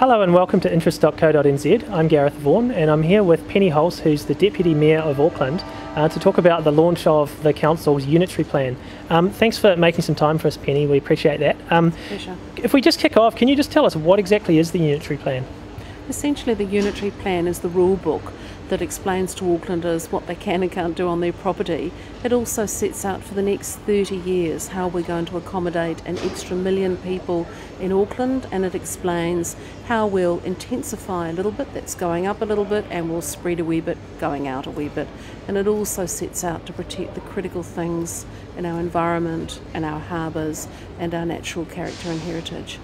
Hello and welcome to interest.co.nz. I'm Gareth Vaughan and I'm here with Penny Hulse, who's the Deputy Mayor of Auckland, to talk about the launch of the Council's unitary plan. Thanks for making some time for us, Penny. We appreciate that. Pleasure. If we just kick off, can you just tell us what exactly is the unitary plan? Essentially, the unitary plan is the rule book that explains to Aucklanders what they can and can't do on their property. It also sets out for the next 30 years how we're going to accommodate an extra 1 million people in Auckland, and it explains how we'll intensify a little bit, that's going up a little bit, and we'll spread a wee bit, going out a wee bit. And it also sets out to protect the critical things in our environment and our harbours and our natural character and heritage.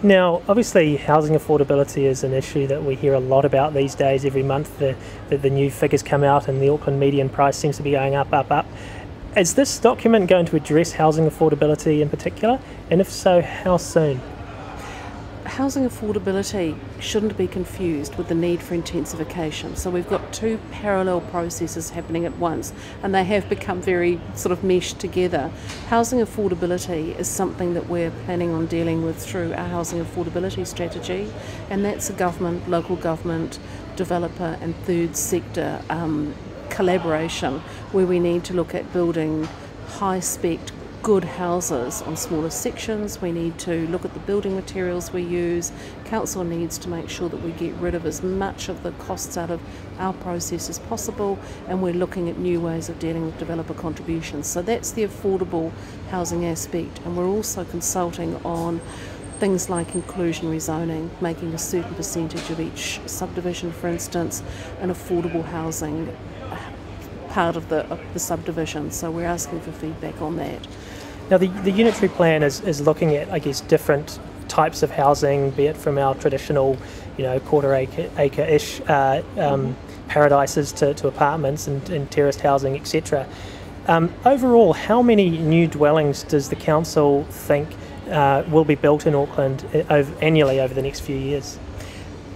Now, obviously, housing affordability is an issue that we hear a lot about these days. Every month the new figures come out and the Auckland median price seems to be going up, up, up. Is this document going to address housing affordability in particular? And if so, how soon? Housing affordability shouldn't be confused with the need for intensification. So we've got two parallel processes happening at once, and they have become very sort of meshed together. Housing affordability is something that we're planning on dealing with through our housing affordability strategy, and that's a government, local government, developer and third sector collaboration where we need to look at building high-spec good houses on smaller sections. We need to look at the building materials we use. Council needs to make sure that we get rid of as much of the costs out of our process as possible, and we're looking at new ways of dealing with developer contributions. So that's the affordable housing aspect, and we're also consulting on things like inclusionary zoning, making a certain percentage of each subdivision, for instance, an affordable housing part of the subdivision. So we're asking for feedback on that. Now, the unitary plan is looking at, I guess, different types of housing, be it from our traditional, quarter acre-ish paradises to apartments and terraced housing, etc. Overall, how many new dwellings does the council think will be built in Auckland annually over the next few years?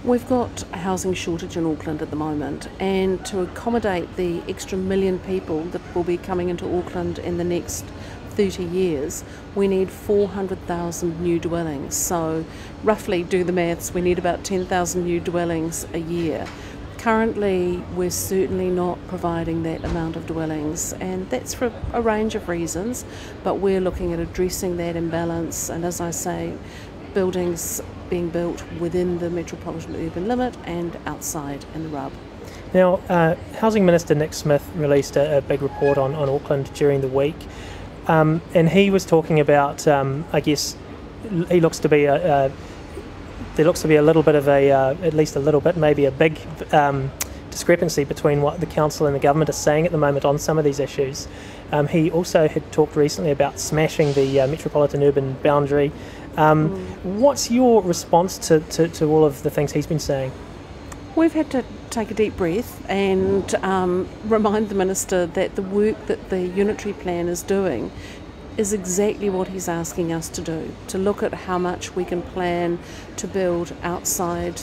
We've got a housing shortage in Auckland at the moment, and to accommodate the extra 1 million people that will be coming into Auckland in the next 30 years, we need 400,000 new dwellings. So roughly, do the maths, we need about 10,000 new dwellings a year. Currently, we're certainly not providing that amount of dwellings, and that's for a range of reasons, but we're looking at addressing that imbalance, and as I say, buildings being built within the metropolitan urban limit and outside in the rub. Now, Housing Minister Nick Smith released a big report on Auckland during the week, and he was talking about, I guess, there looks to be a little bit of at least a little bit, maybe a big discrepancy between what the council and the government are saying at the moment on some of these issues. He also had talked recently about smashing the metropolitan urban boundary. What's your response to all of the things he's been saying? We've had to take a deep breath and remind the Minister that the work that the unitary plan is doing is exactly what he's asking us to do, to look at how much we can plan to build outside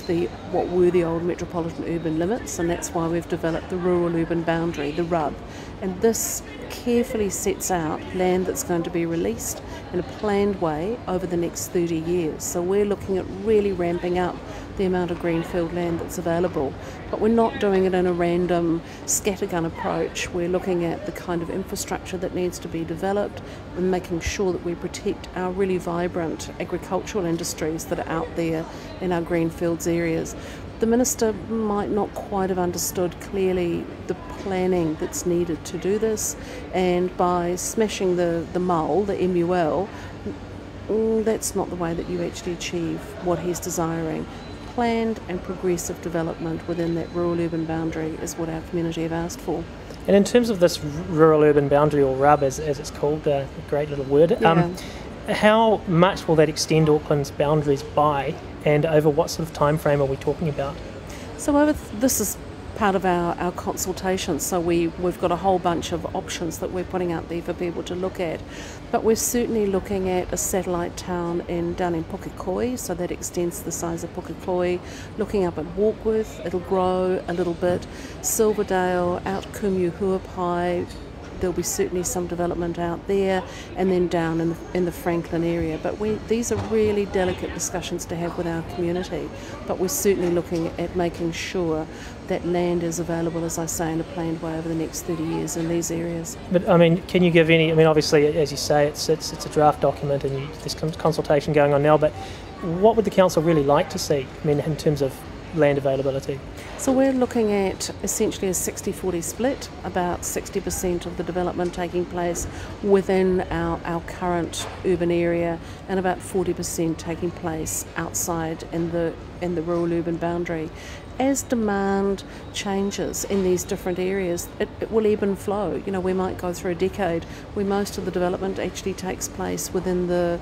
what were the old metropolitan urban limits, and that's why we've developed the rural urban boundary, the RUB. And this carefully sets out land that's going to be released in a planned way over the next 30 years. So we're looking at really ramping up the amount of greenfield land that's available, but we're not doing it in a random scattergun approach. We're looking at the kind of infrastructure that needs to be developed and making sure that we protect our really vibrant agricultural industries that are out there in our greenfields areas. The Minister might not quite have understood clearly the planning that's needed to do this, and by smashing the MUL, the MUL, that's not the way that you actually achieve what he's desiring. Planned and progressive development within that rural urban boundary is what our community have asked for. And in terms of this rural urban boundary, or RUB as it's called, a great little word, how much will that extend Auckland's boundaries by, and over what sort of time frame are we talking about? So this is part of our consultation, so we've got a whole bunch of options that we're putting out there for people to look at, but we're certainly looking at a satellite town down in Pukekohe, so that extends the size of Pukekohe, looking up at Warkworth, it'll grow a little bit, Silverdale, out Kumeu Huapai, there'll be certainly some development out there, and then down in the Franklin area. But these are really delicate discussions to have with our community. But we're certainly looking at making sure that land is available, as I say, in a planned way over the next 30 years in these areas. But I mean, can you give any? I mean, obviously, as you say, it's a draft document, and there's consultation going on now. But what would the council really like to see? I mean, in terms of land availability. So we're looking at essentially a 60-40 split, about 60% of the development taking place within our current urban area, and about 40% taking place outside in the rural urban boundary. As demand changes in these different areas, it will ebb and flow. You know, we might go through a decade where most of the development actually takes place within the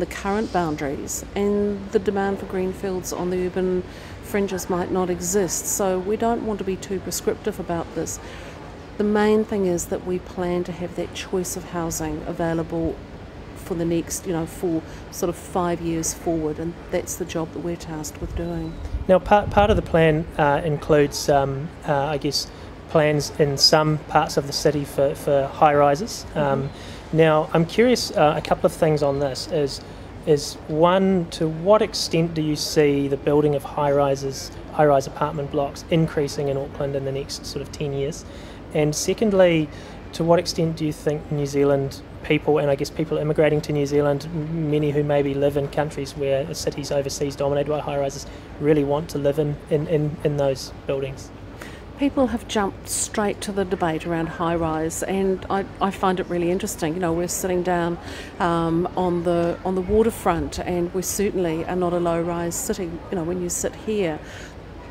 current boundaries, and the demand for greenfields on the urban fringes might not exist. So we don't want to be too prescriptive about this. The main thing is that we plan to have that choice of housing available for the next, for sort of 5 years forward, and that's the job that we're tasked with doing. Now, part of the plan includes, I guess, plans in some parts of the city for high-rises. Now, I'm curious, a couple of things on this is one, to what extent do you see the building of high-rise apartment blocks increasing in Auckland in the next sort of 10 years? And secondly, to what extent do you think New Zealand people, and I guess people immigrating to New Zealand, many who maybe live in countries where cities overseas dominated by high-rises, really want to live in those buildings? People have jumped straight to the debate around high-rise, and I find it really interesting. We're sitting down on the waterfront, and we certainly are not a low-rise city. When you sit here,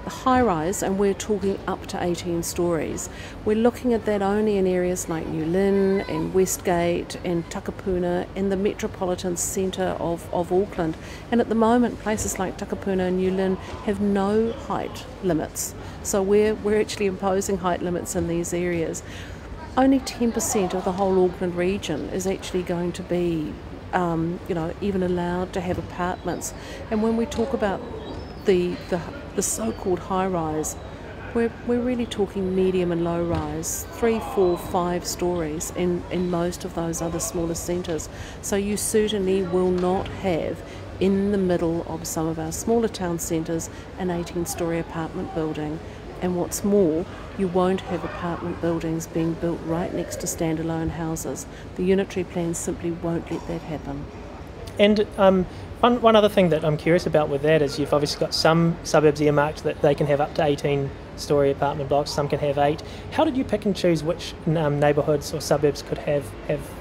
high-rise, and we're talking up to 18 stories. We're looking at that only in areas like New Lynn and Westgate and Takapuna in the metropolitan centre of Auckland. And at the moment, places like Takapuna and New Lynn have no height limits. So we're actually imposing height limits in these areas. Only 10% of the whole Auckland region is actually going to be, even allowed to have apartments. And when we talk about the so-called high-rise, we're really talking medium and low-rise, 3, 4, 5 stories in most of those other smaller centres. So you certainly will not have, in the middle of some of our smaller town centres, an 18-storey apartment building. And what's more, you won't have apartment buildings being built right next to standalone houses. The unitary plans simply won't let that happen. And one other thing that I'm curious about with that is you've obviously got some suburbs earmarked that they can have up to 18-storey apartment blocks, some can have 8. How did you pick and choose which neighbourhoods or suburbs could have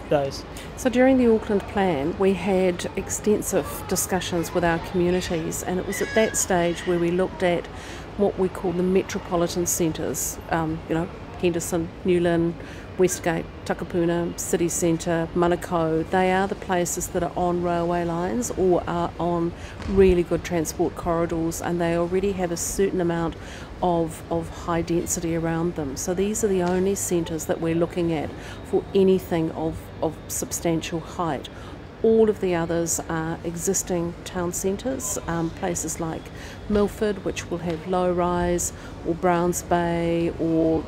those? So during the Auckland plan, we had extensive discussions with our communities, and it was at that stage where we looked at what we call the metropolitan centres, Henderson, New Lynn, Westgate, Takapuna, City Centre, Manukau. They are the places that are on railway lines or are on really good transport corridors, and they already have a certain amount of high density around them. So these are the only centres that we're looking at for anything of substantial height. All of the others are existing town centres, places like Milford, which will have low-rise, or Browns Bay, or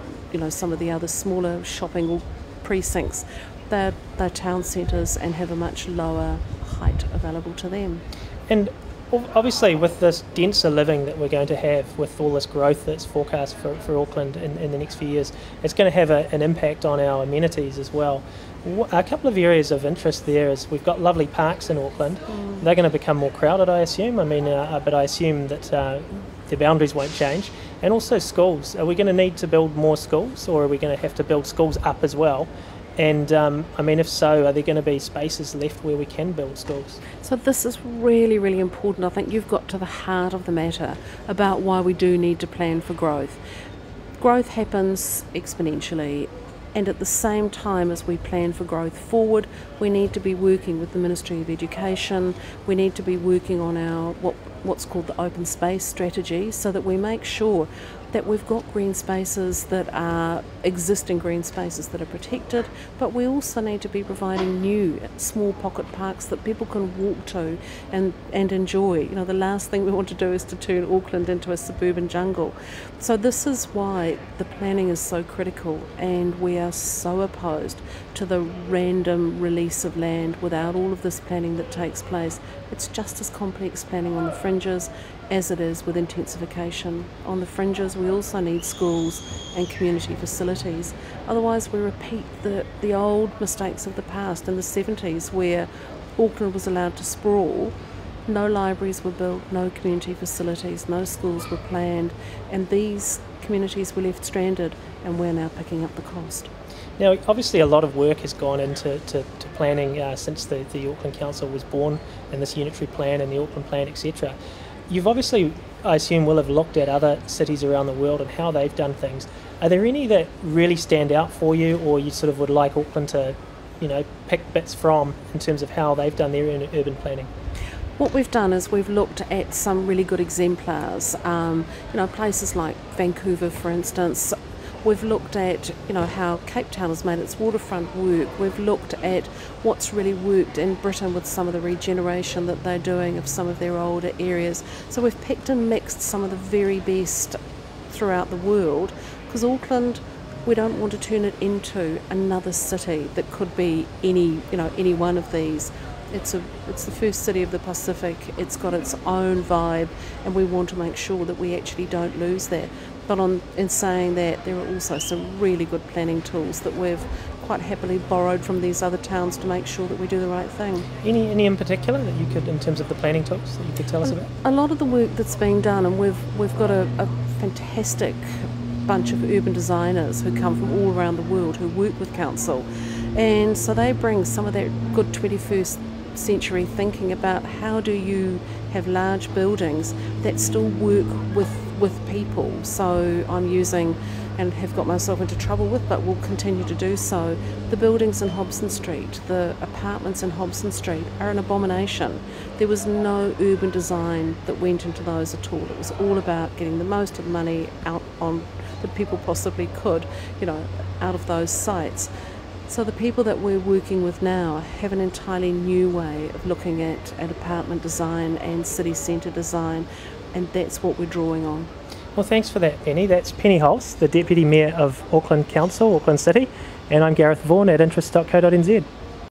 some of the other smaller shopping precincts. They're town centres and have a much lower height available to them. And obviously with this denser living that we're going to have, with all this growth that's forecast for Auckland in the next few years, it's going to have an impact on our amenities as well. A couple of areas of interest there is we've got lovely parks in Auckland. They're going to become more crowded, I assume. But I assume that the boundaries won't change. And also schools. Are we going to need to build more schools, or are we going to have to build schools up as well? And if so, are there going to be spaces left where we can build schools? So this is really, really important. I think you've got to the heart of the matter about why we do need to plan for growth. Growth happens exponentially. And at the same time as we plan for growth forward, we need to be working with the Ministry of Education. We need to be working on what's called the open space strategy, so that we make sure that we've got green spaces that are existing green spaces that are protected, but we also need to be providing new small pocket parks that people can walk to and enjoy. You know, the last thing we want to do is to turn Auckland into a suburban jungle. So this is why the planning is so critical, and we are so opposed to the random release of land without all of this planning that takes place. It's just as complex planning on the fringes as it is with intensification. On the fringes we also need schools and community facilities. Otherwise we repeat the old mistakes of the past in the 70s, where Auckland was allowed to sprawl, no libraries were built, no community facilities, no schools were planned, and these communities were left stranded, and we're now picking up the cost. Now, obviously a lot of work has gone into planning since the Auckland Council was born, and this unitary plan and the Auckland plan, etc. You've obviously, I assume, will have looked at other cities around the world and how they've done things. Are there any that really stand out for you, or you sort of would like Auckland to, pick bits from in terms of how they've done their urban planning? What we've done is we've looked at some really good exemplars. Places like Vancouver, for instance. We've looked at, how Cape Town has made its waterfront work. We've looked at what's really worked in Britain with some of the regeneration that they're doing of some of their older areas. So we've picked and mixed some of the very best throughout the world, because Auckland, we don't want to turn it into another city that could be any one of these. It's the first city of the Pacific. It's got its own vibe, and we want to make sure that we actually don't lose that. But in saying that, there are also some really good planning tools that we've quite happily borrowed from these other towns to make sure that we do the right thing. Any in particular that you could, in terms of the planning tools, that you could tell us about? A lot of the work that's being done, and we've got a fantastic bunch of urban designers who come from all around the world who work with council, and so they bring some of that good 21st century thinking about how do you have large buildings that still work with people. So I'm using, and have got myself into trouble with, but will continue to do so, the buildings in Hobson Street, the apartments in Hobson Street are an abomination. There was no urban design that went into those at all. It was all about getting the most of the money out on that people possibly could, out of those sites. So the people that we're working with now have an entirely new way of looking at apartment design and city centre design, and that's what we're drawing on. Well, thanks for that, Penny. That's Penny Hulse, the Deputy Mayor of Auckland Council, Auckland City, and I'm Gareth Vaughan at interest.co.nz.